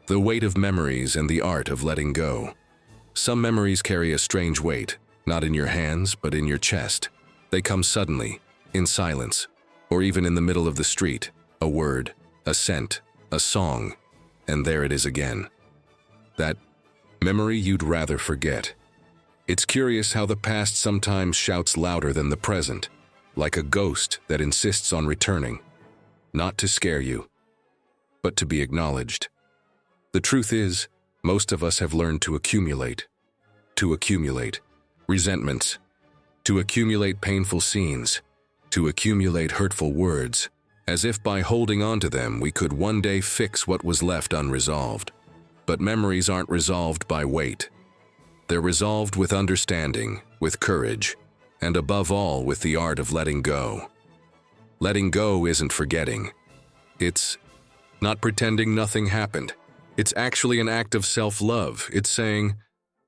The weight of memories and the art of letting go. Some memories carry a strange weight, not in your hands, but in your chest. They come suddenly, in silence, or even in the middle of the street. A word, a scent, a song, and there it is again. That memory you'd rather forget. It's curious how the past sometimes shouts louder than the present, like a ghost that insists on returning, not to scare you, but to be acknowledged. The truth is, most of us have learned to accumulate resentments, to accumulate painful scenes, to accumulate hurtful words, as if by holding on to them we could one day fix what was left unresolved. But memories aren't resolved by weight. They're resolved with understanding, with courage, and above all with the art of letting go. Letting go isn't forgetting. It's not pretending nothing happened. It's actually an act of self-love. It's saying,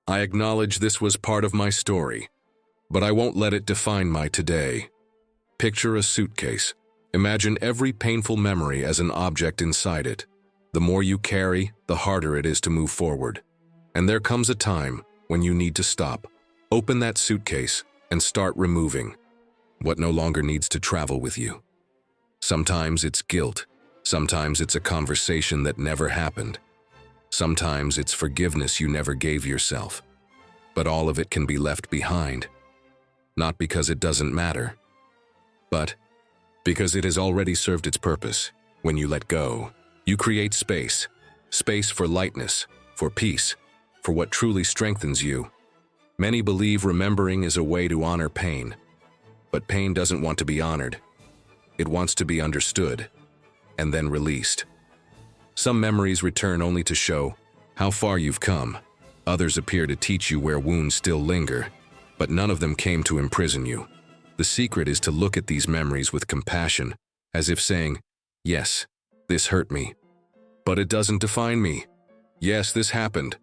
I acknowledge this was part of my story, but I won't let it define my today. Picture a suitcase. Imagine every painful memory as an object inside it. The more you carry, the harder it is to move forward. And there comes a time when you need to stop. Open that suitcase and start removing what no longer needs to travel with you. Sometimes it's guilt. Sometimes it's a conversation that never happened. Sometimes it's forgiveness you never gave yourself. But all of it can be left behind. Not because it doesn't matter, but because it has already served its purpose. When you let go, you create space. Space for lightness, for peace, for what truly strengthens you. Many believe remembering is a way to honor pain. But pain doesn't want to be honored. It wants to be understood, and then released. Some memories return only to show how far you've come. Others appear to teach you where wounds still linger, but none of them came to imprison you. The secret is to look at these memories with compassion, as if saying, yes, this hurt me, but it doesn't define me. Yes, this happened,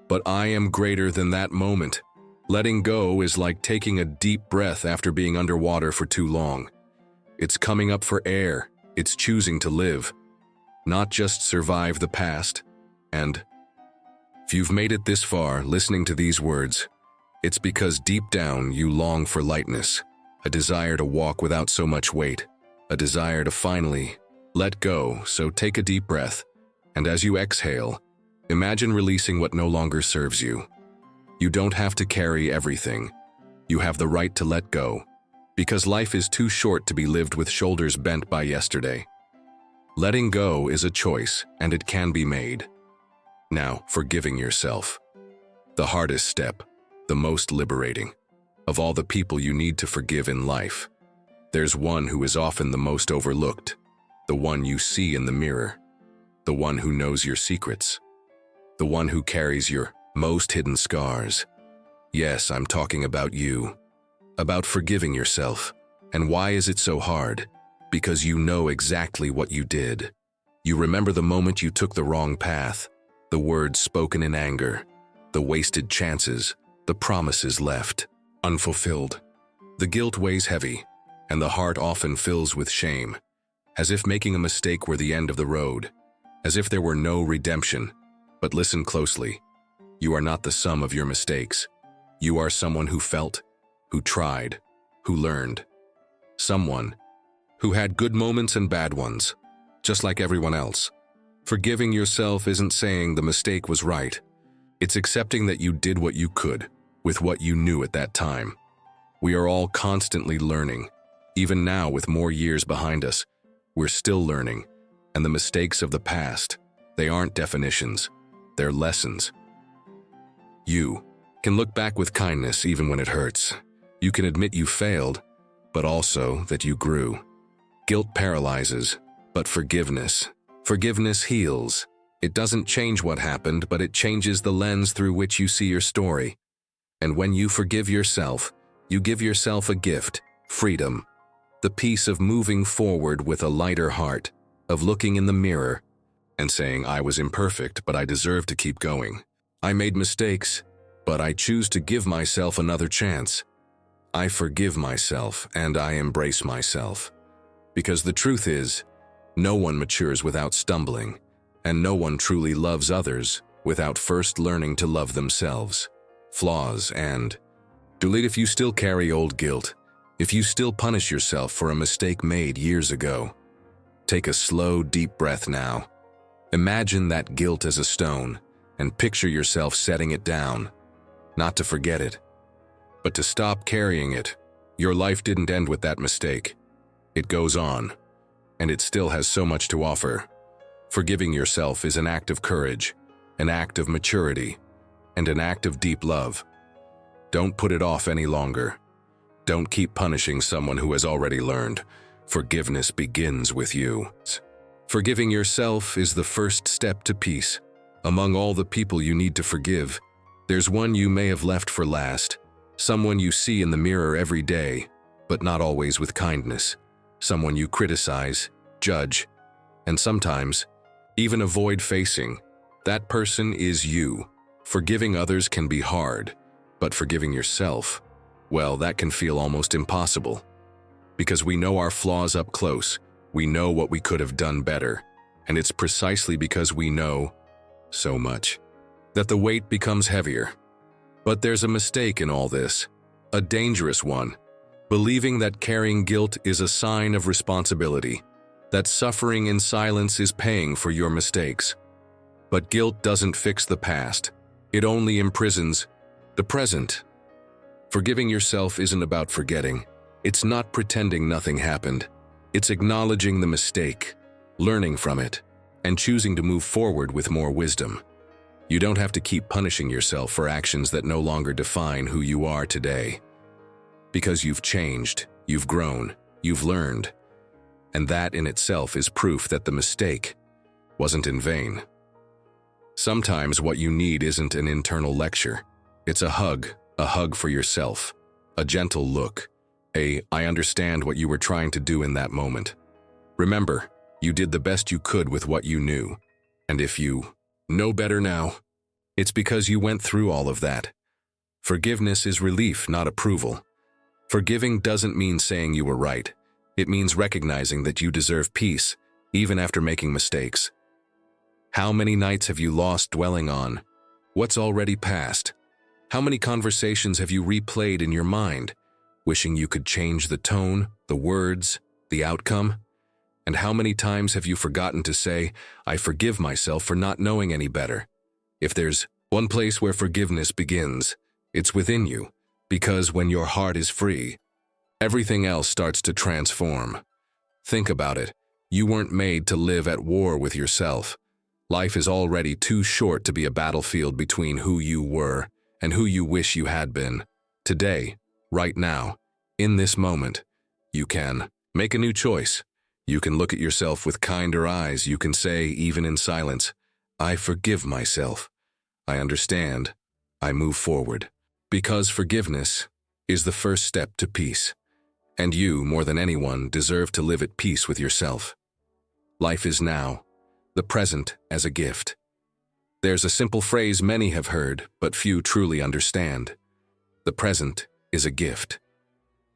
but I am greater than that moment. Letting go is like taking a deep breath after being underwater for too long. It's coming up for air. It's choosing to live, not just survive the past. And if you've made it this far listening to these words, it's because deep down you long for lightness, a desire to walk without so much weight, a desire to finally let go. So take a deep breath, and as you exhale, imagine releasing what no longer serves you. You don't have to carry everything. You have the right to let go, because life is too short to be lived with shoulders bent by yesterday. Letting go is a choice, and it can be made. Now, forgiving yourself. The hardest step, the most liberating. Of all the people you need to forgive in life, there's one who is often the most overlooked, the one you see in the mirror, the one who knows your secrets, the one who carries your most hidden scars. Yes, I'm talking about you, about forgiving yourself. And why is it so hard? Because you know exactly what you did. You remember the moment you took the wrong path, the words spoken in anger, the wasted chances, the promises left unfulfilled. The guilt weighs heavy, and the heart often fills with shame, as if making a mistake were the end of the road, as if there were no redemption. But listen closely. You are not the sum of your mistakes. You are someone who felt, who tried, who learned. Someone who had good moments and bad ones, just like everyone else. Forgiving yourself isn't saying the mistake was right. It's accepting that you did what you could, with what you knew at that time. We are all constantly learning. Even now, with more years behind us, we're still learning. And the mistakes of the past, they aren't definitions, they're lessons. You can look back with kindness even when it hurts. You can admit you failed, but also that you grew. Guilt paralyzes, but forgiveness heals. It doesn't change what happened, but it changes the lens through which you see your story. And when you forgive yourself, you give yourself a gift, freedom. The peace of moving forward with a lighter heart, of looking in the mirror and saying, I was imperfect, but I deserve to keep going. I made mistakes, but I choose to give myself another chance. I forgive myself and I embrace myself. Because the truth is, no one matures without stumbling. and no one truly loves others without first learning to love themselves. Flaws and delete. If you still carry old guilt, if you still punish yourself for a mistake made years ago, take a slow, deep breath now. Imagine that guilt as a stone and picture yourself setting it down, not to forget it, but to stop carrying it. Your life didn't end with that mistake. It goes on, and it still has so much to offer. Forgiving yourself is an act of courage, an act of maturity, and an act of deep love. Don't put it off any longer. Don't keep punishing someone who has already learned. Forgiveness begins with you. Forgiving yourself is the first step to peace. Among all the people you need to forgive, there's one you may have left for last, someone you see in the mirror every day, but not always with kindness, someone you criticize, judge, and sometimes even avoid facing. That person is you. Forgiving others can be hard, but forgiving yourself, well, that can feel almost impossible. Because we know our flaws up close, we know what we could have done better, and it's precisely because we know so much that the weight becomes heavier. But there's a mistake in all this, a dangerous one, believing that carrying guilt is a sign of responsibility, that suffering in silence is paying for your mistakes. But guilt doesn't fix the past, it only imprisons the present. Forgiving yourself isn't about forgetting. It's not pretending nothing happened. It's acknowledging the mistake, learning from it, and choosing to move forward with more wisdom. You don't have to keep punishing yourself for actions that no longer define who you are today. Because you've changed, you've grown, you've learned. And that in itself is proof that the mistake wasn't in vain. Sometimes what you need isn't an internal lecture. It's a hug for yourself, a gentle look, I understand what you were trying to do in that moment. Remember, you did the best you could with what you knew. And if you know better now, it's because you went through all of that. Forgiveness is relief, not approval. Forgiving doesn't mean saying you were right. It means recognizing that you deserve peace, even after making mistakes. How many nights have you lost dwelling on what's already passed? How many conversations have you replayed in your mind, wishing you could change the tone, the words, the outcome? And how many times have you forgotten to say, I forgive myself for not knowing any better? If there's one place where forgiveness begins, it's within you, because when your heart is free, everything else starts to transform. Think about it. You weren't made to live at war with yourself. Life is already too short to be a battlefield between who you were and who you wish you had been. Today, right now, in this moment, you can make a new choice. You can look at yourself with kinder eyes. You can say, even in silence, I forgive myself. I understand. I move forward. Because forgiveness is the first step to peace. And you, more than anyone, deserve to live at peace with yourself. Life is now, the present as a gift. There's a simple phrase many have heard, but few truly understand. The present is a gift.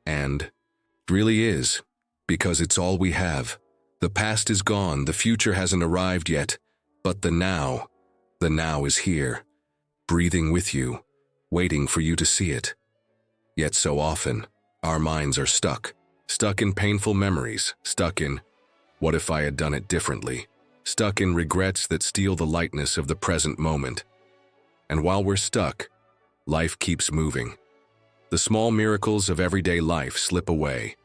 And it really is, because it's all we have. The past is gone, the future hasn't arrived yet, but the now is here, breathing with you, waiting for you to see it. Yet so often, our minds are stuck in painful memories, stuck in, what if I had done it differently? Stuck in regrets that steal the lightness of the present moment. And while we're stuck, life keeps moving. The small miracles of everyday life slip away.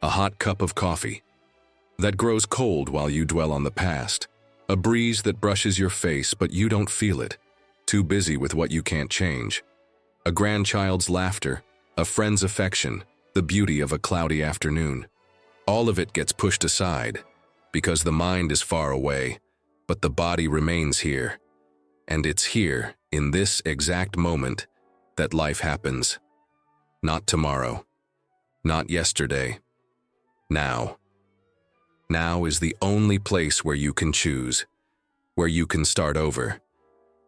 A hot cup of coffee that grows cold while you dwell on the past. A breeze that brushes your face but you don't feel it, too busy with what you can't change. A grandchild's laughter, a friend's affection, the beauty of a cloudy afternoon. All of it gets pushed aside because the mind is far away, but the body remains here. And it's here, in this exact moment, that life happens. Not tomorrow, not yesterday. Now. Now is the only place where you can choose, where you can start over,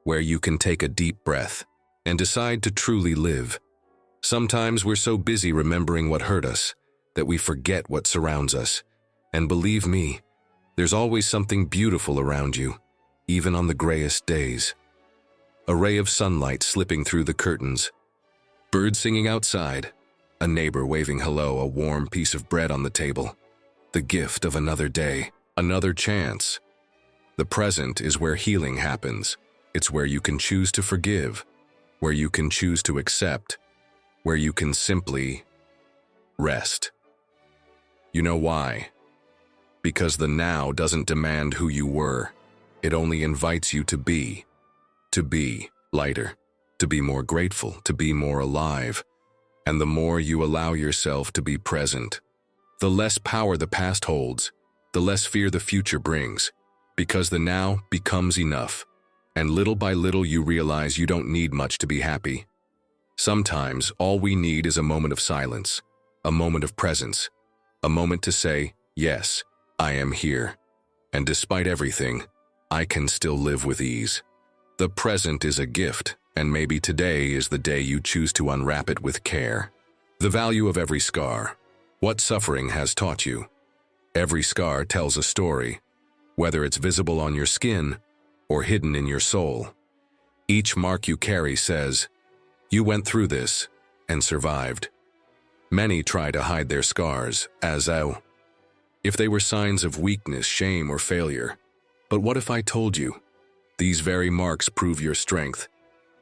where you can take a deep breath and decide to truly live. Sometimes we're so busy remembering what hurt us that we forget what surrounds us. And believe me, there's always something beautiful around you. even on the grayest days. A ray of sunlight slipping through the curtains, birds singing outside, a neighbor waving hello, a warm piece of bread on the table. The gift of another day, another chance. The present is where healing happens. It's where you can choose to forgive, where you can choose to accept, where you can simply rest. You know why? Because the now doesn't demand who you were. It only invites you to be lighter, to be more grateful, to be more alive. And the more you allow yourself to be present, the less power the past holds, the less fear the future brings, because the now becomes enough. And little by little you realize you don't need much to be happy. Sometimes all we need is a moment of silence, a moment of presence, a moment to say, yes, I am here. And despite everything, I can still live with ease. The present is a gift, and maybe today is the day you choose to unwrap it with care. The value of every scar. What suffering has taught you. Every scar tells a story, whether it's visible on your skin or hidden in your soul. Each mark you carry says, you went through this and survived. Many try to hide their scars as if they were signs of weakness, shame, or failure. But what if I told you, these very marks prove your strength,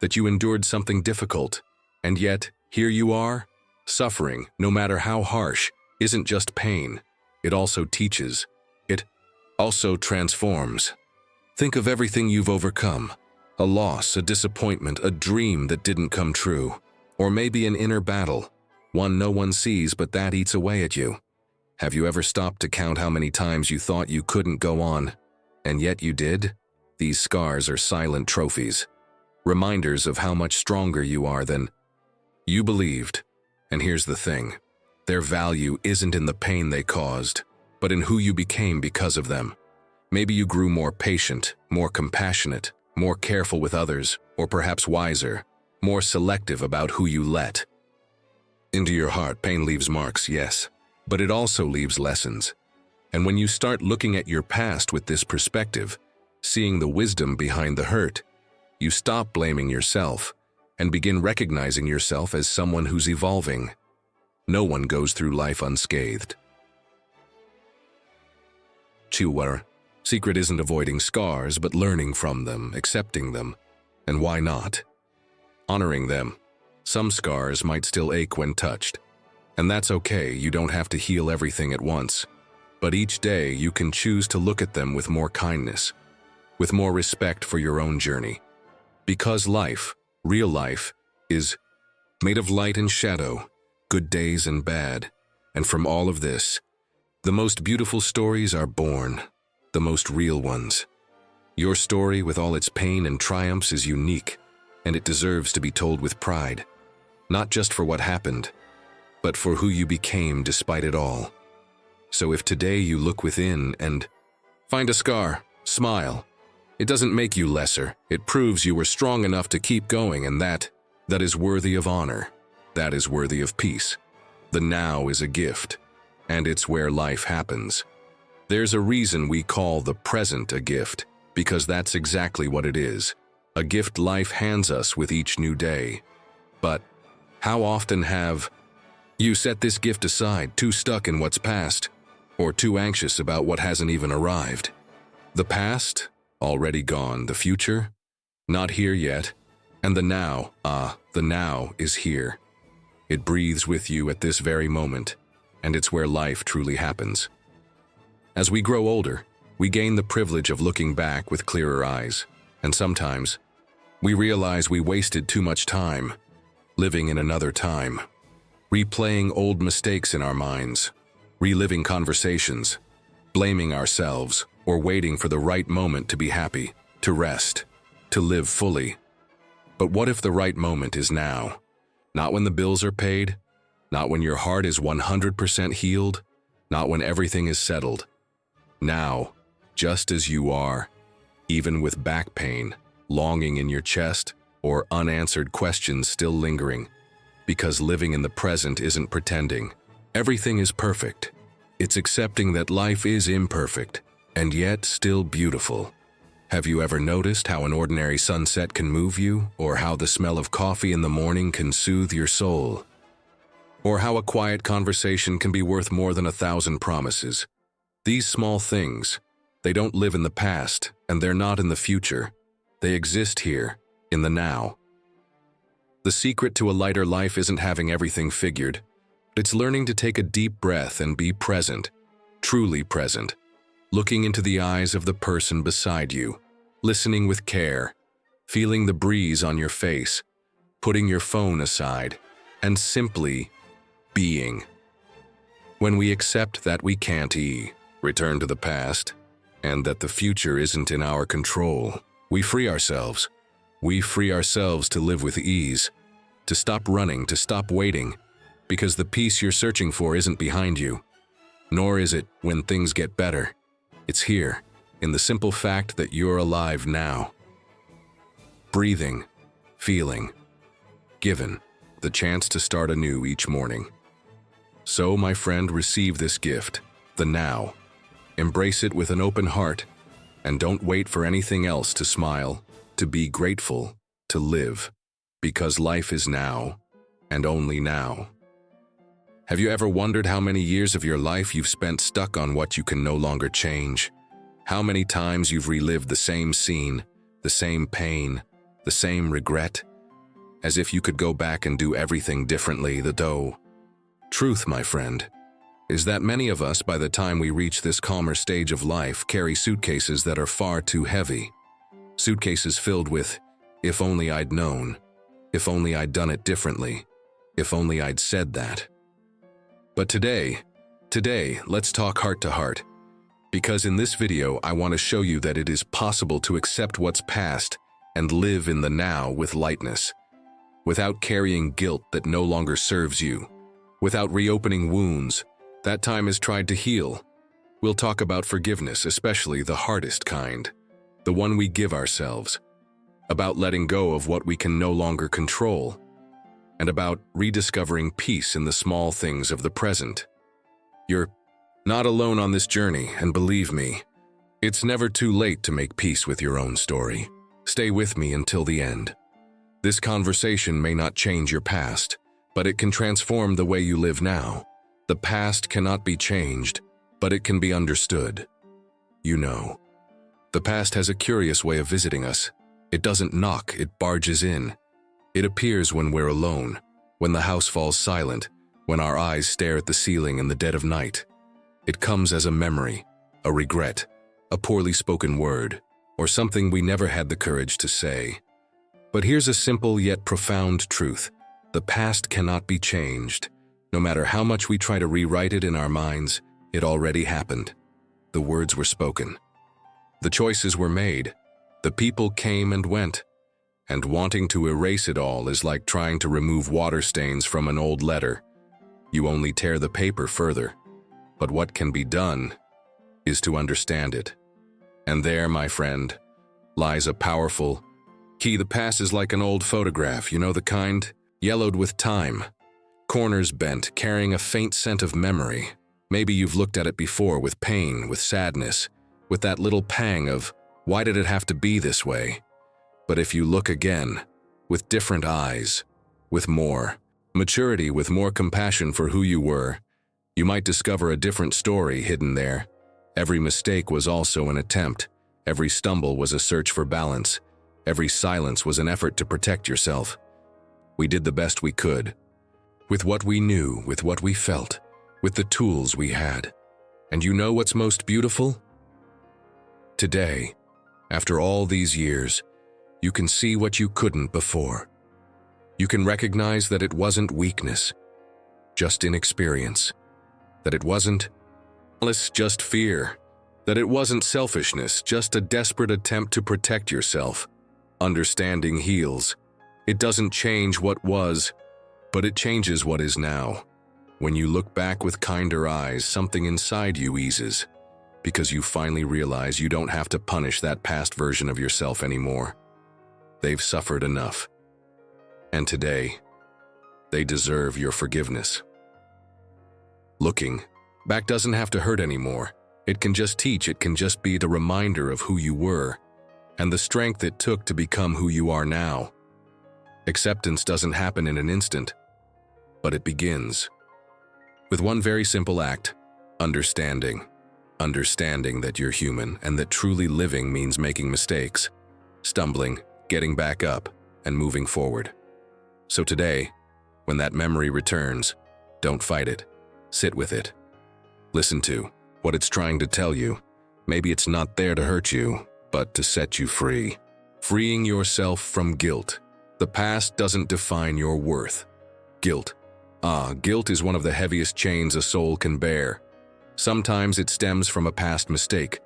that you endured something difficult, and yet here you are? Suffering, no matter how harsh, isn't just pain. It also teaches. It also transforms. Think of everything you've overcome. A loss, a disappointment, a dream that didn't come true. Or maybe an inner battle, one no one sees but that eats away at you. Have you ever stopped to count how many times you thought you couldn't go on, and yet you did? These scars are silent trophies, reminders of how much stronger you are than you believed. And here's the thing, their value isn't in the pain they caused, but in who you became because of them. Maybe you grew more patient, more compassionate, more careful with others, or perhaps wiser, more selective about who you let into your heart. Pain leaves marks, yes, but it also leaves lessons. And when you start looking at your past with this perspective, seeing the wisdom behind the hurt, you stop blaming yourself and begin recognizing yourself as someone who's evolving. No one goes through life unscathed. Chiwara. Secret isn't avoiding scars, but learning from them, accepting them, and why not? Honoring them. Some scars might still ache when touched, and that's okay. You don't have to heal everything at once. But each day you can choose to look at them with more kindness, with more respect for your own journey. Because life, real life, is made of light and shadow, good days and bad. And from all of this, the most beautiful stories are born, the most real ones. Your story, with all its pain and triumphs, is unique, and it deserves to be told with pride. Not just for what happened, but for who you became despite it all. So if today you look within and find a scar, smile. It doesn't make you lesser. It proves you were strong enough to keep going, and that is worthy of honor. That is worthy of peace. The now is a gift, and it's where life happens. There's a reason we call the present a gift, because that's exactly what it is. A gift life hands us with each new day. But how often have you set this gift aside, too stuck in what's past, or too anxious about what hasn't even arrived? The past? Already gone. The future? Not here yet. And the now, the now is here. It breathes with you at this very moment, and it's where life truly happens. As we grow older, we gain the privilege of looking back with clearer eyes, and sometimes we realize we wasted too much time living in another time, replaying old mistakes in our minds, reliving conversations, blaming ourselves, or waiting for the right moment to be happy, to rest, to live fully. But what if the right moment is now? Not when the bills are paid, not when your heart is 100% healed, not when everything is settled. Now, just as you are, even with back pain, longing in your chest, or unanswered questions still lingering, because living in the present isn't pretending. Everything is perfect. It's accepting that life is imperfect, and yet still beautiful. Have you ever noticed how an ordinary sunset can move you, or how the smell of coffee in the morning can soothe your soul? Or how a quiet conversation can be worth more than 1,000 promises? These small things, they don't live in the past, and they're not in the future. They exist here, in the now. The secret to a lighter life isn't having everything figured. It's learning to take a deep breath and be present, truly present, looking into the eyes of the person beside you, listening with care, feeling the breeze on your face, putting your phone aside, and simply being. When we accept that we can't return to the past, and that the future isn't in our control, we free ourselves. We free ourselves to live with ease, to stop running, to stop waiting, because the peace you're searching for isn't behind you, nor is it when things get better. It's here, in the simple fact that you're alive now. Breathing, feeling, given the chance to start anew each morning. So, my friend, receive this gift, the now. Embrace it with an open heart, and don't wait for anything else to smile, to be grateful, to live, because life is now, and only now. Have you ever wondered how many years of your life you've spent stuck on what you can no longer change? How many times you've relived the same scene, the same pain, the same regret, as if you could go back and do everything differently, Truth, my friend, is that many of us, by the time we reach this calmer stage of life, carry suitcases that are far too heavy. Suitcases filled with, if only I'd known, if only I'd done it differently, if only I'd said that. But today, let's talk heart to heart. Because in this video, I want to show you that it is possible to accept what's past and live in the now with lightness, without carrying guilt that no longer serves you, without reopening wounds that time has tried to heal. We'll talk about forgiveness, especially the hardest kind, the one we give ourselves, about letting go of what we can no longer control, and about rediscovering peace in the small things of the present. You're not alone on this journey, and believe me, it's never too late to make peace with your own story. Stay with me until the end. This conversation may not change your past, but it can transform the way you live now. The past cannot be changed, but it can be understood. You know, the past has a curious way of visiting us. It doesn't knock, it barges in. It appears when we're alone, when the house falls silent, when our eyes stare at the ceiling in the dead of night. It comes as a memory, a regret, a poorly spoken word, or something we never had the courage to say. But here's a simple yet profound truth. The past cannot be changed. No matter how much we try to rewrite it in our minds, it already happened. The words were spoken. The choices were made. The people came and went. And wanting to erase it all is like trying to remove water stains from an old letter. You only tear the paper further. But what can be done is to understand it. And there, my friend, lies a powerful key. The past is like an old photograph, you know the kind? Yellowed with time, corners bent, carrying a faint scent of memory. Maybe you've looked at it before with pain, with sadness, with that little pang of, why did it have to be this way? But if you look again, with different eyes, with more maturity, with more compassion for who you were, you might discover a different story hidden there. Every mistake was also an attempt. Every stumble was a search for balance. Every silence was an effort to protect yourself. We did the best we could, with what we knew, with what we felt, with the tools we had. And you know what's most beautiful? Today, after all these years, you can see what you couldn't before. You can recognize that it wasn't weakness, just inexperience, that it wasn't just fear, that it wasn't selfishness, just a desperate attempt to protect yourself. Understanding heals. It doesn't change what was, but it changes what is now. When you look back with kinder eyes, something inside you eases, because you finally realize you don't have to punish that past version of yourself anymore. They've suffered enough. And today, they deserve your forgiveness. Looking back doesn't have to hurt anymore. It can just teach, it can just be the reminder of who you were. and the strength it took to become who you are now. Acceptance doesn't happen in an instant, but it begins with one very simple act: understanding. Understanding that you're human and that truly living means making mistakes, stumbling, getting back up, and moving forward. So today, when that memory returns, don't fight it. Sit with it. Listen to what it's trying to tell you. Maybe it's not there to hurt you, but to set you free. Freeing yourself from guilt. The past doesn't define your worth. Guilt. Guilt is one of the heaviest chains a soul can bear. Sometimes it stems from a past mistake.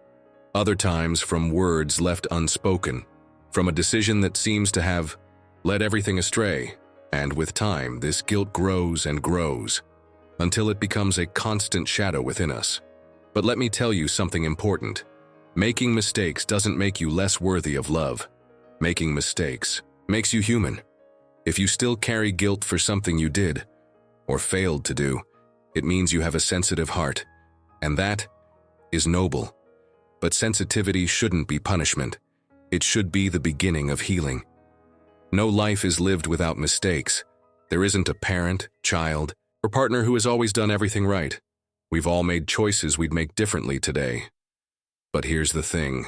Other times from words left unspoken. From a decision that seems to have led everything astray. And with time, this guilt grows and grows, until it becomes a constant shadow within us. But let me tell you something important. Making mistakes doesn't make you less worthy of love. Making mistakes makes you human. If you still carry guilt for something you did, or failed to do, it means you have a sensitive heart, and that is noble. But sensitivity shouldn't be punishment. It should be the beginning of healing. No life is lived without mistakes. There isn't a parent, child, or partner who has always done everything right. We've all made choices we'd make differently today. But here's the thing.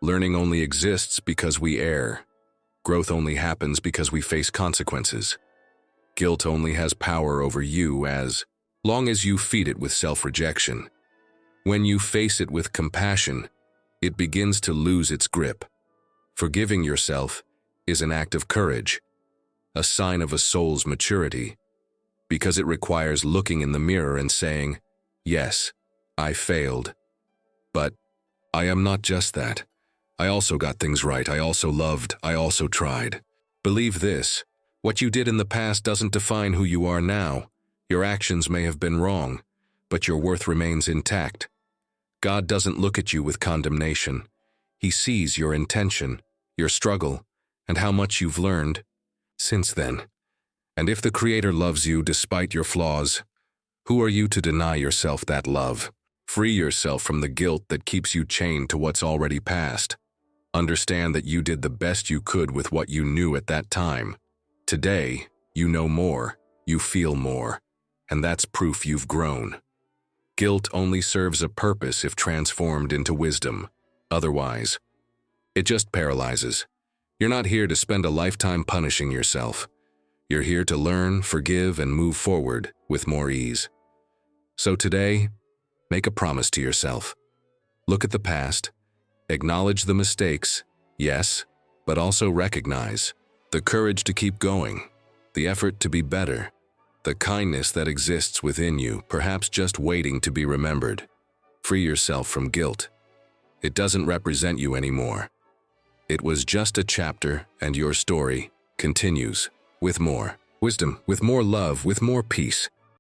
Learning only exists because we err. Growth only happens because we face consequences. Guilt only has power over you as long as you feed it with self-rejection. When you face it with compassion, it begins to lose its grip. Forgiving yourself is an act of courage, a sign of a soul's maturity, because it requires looking in the mirror and saying, "Yes, I failed. But I am not just that. I also got things right. I also loved. I also tried." Believe this. What you did in the past doesn't define who you are now. Your actions may have been wrong, but your worth remains intact. God doesn't look at you with condemnation. He sees your intention, your struggle, and how much you've learned since then. And if the Creator loves you despite your flaws, who are you to deny yourself that love? Free yourself from the guilt that keeps you chained to what's already past. Understand that you did the best you could with what you knew at that time. Today, you know more, you feel more, and that's proof you've grown. Guilt only serves a purpose if transformed into wisdom. Otherwise, it just paralyzes. You're not here to spend a lifetime punishing yourself. You're here to learn, forgive, and move forward with more ease. So today, make a promise to yourself. Look at the past, acknowledge the mistakes, yes, but also recognize the courage to keep going, the effort to be better, the kindness that exists within you, perhaps just waiting to be remembered. Free yourself from guilt. It doesn't represent you anymore. It was just a chapter, and your story continues with more wisdom, with more love, with more peace.